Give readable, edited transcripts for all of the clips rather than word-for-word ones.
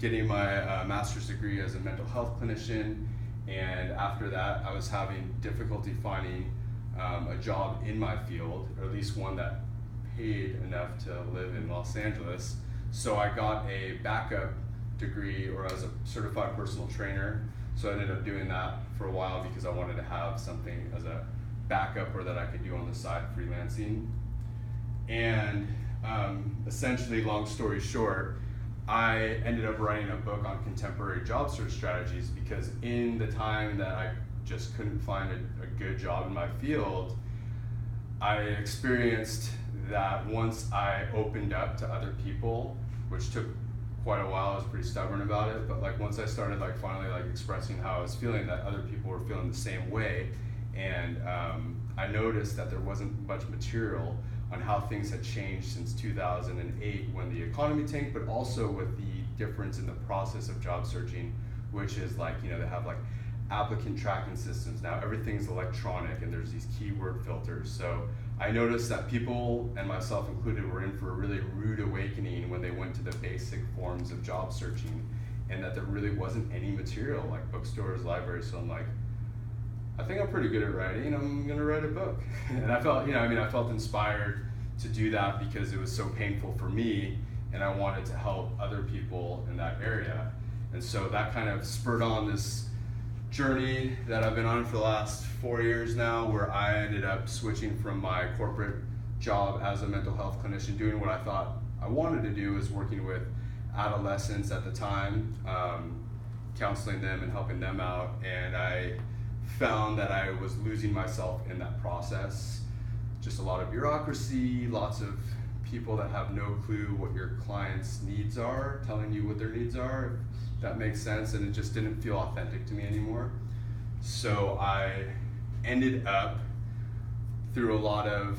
getting my master's degree as a mental health clinician, and after that I was having difficulty finding a job in my field, or at least one that paid enough to live in Los Angeles. So I got a backup degree, or as a certified personal trainer. So I ended up doing that for a while because I wanted to have something as a backup or that I could do on the side freelancing. And essentially, long story short, I ended up writing a book on contemporary job search strategies because in the time that I just couldn't find a good job in my field, I experienced that once I opened up to other people, which took quite a while. I was pretty stubborn about it, but like once I started like finally like expressing how I was feeling, that other people were feeling the same way, and I noticed that there wasn't much material on how things had changed since 2008 when the economy tanked, but also with the difference in the process of job searching, which is like, you know, they have like applicant tracking systems now. Everything's electronic and there's these keyword filters. So I noticed that people, and myself included, were in for a really rude awakening when they went to the basic forms of job searching, and that there really wasn't any material like bookstores, libraries. So I'm like, I think I'm pretty good at writing, I'm gonna write a book. And I felt, I felt inspired to do that because it was so painful for me, and I wanted to help other people in that area. And so that kind of spurred on this journey that I've been on for the last 4 years now, where I ended up switching from my corporate job as a mental health clinician, doing what I thought I wanted to do, is working with adolescents at the time, counseling them and helping them out. And I found that I was losing myself in that process. Just a lot of bureaucracy, lots of people that have no clue what your clients' needs are, telling you what their needs are, if that makes sense, and it just didn't feel authentic to me anymore. So I ended up, through a lot of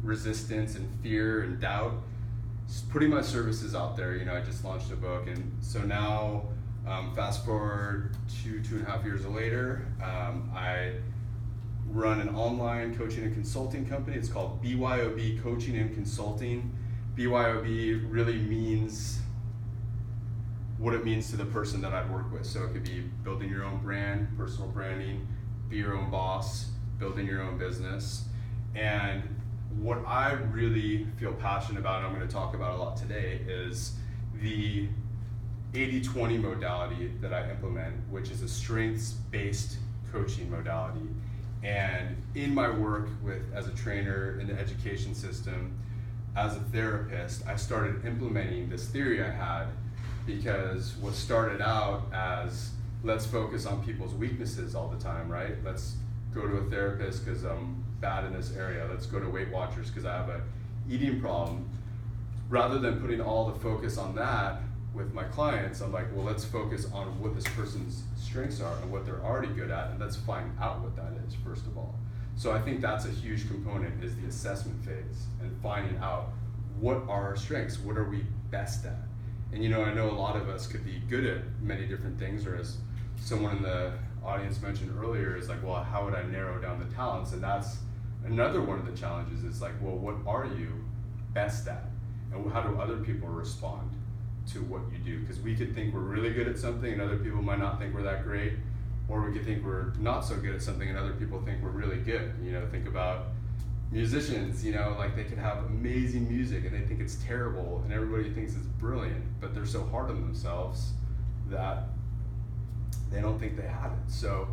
resistance and fear and doubt, putting my services out there. I just launched a book, and so now, fast forward to 2.5 years later, I run an online coaching and consulting company. It's called BYOB Coaching and Consulting. BYOB really means what it means to the person that I'd work with. So it could be building your own brand, personal branding, be your own boss, building your own business. And what I really feel passionate about, and I'm going to talk about a lot today, is the 80-20 modality that I implement, which is a strengths-based coaching modality. And in my work as a trainer in the education system, as a therapist, I started implementing this theory I had, because what started out as, let's focus on people's weaknesses all the time, right? Let's go to a therapist because I'm bad in this area. Let's go to Weight Watchers because I have an eating problem. Rather than putting all the focus on that with my clients, I'm like, well, let's focus on what this person's strengths are and what they're already good at, and let's find out what that is first of all. So I think that's a huge component, is the assessment phase and finding out what are our strengths, what are we best at. And I know a lot of us could be good at many different things, or as someone in the audience mentioned earlier, is like, well, how would I narrow down the talents? And that's another one of the challenges, is like, well, what are you best at? And how do other people respond to what you do? Because we could think we're really good at something and other people might not think we're that great, or we could think we're not so good at something and other people think we're really good. Think about musicians, like they could have amazing music and they think it's terrible and everybody thinks it's brilliant, but they're so hard on themselves that they don't think they have it. So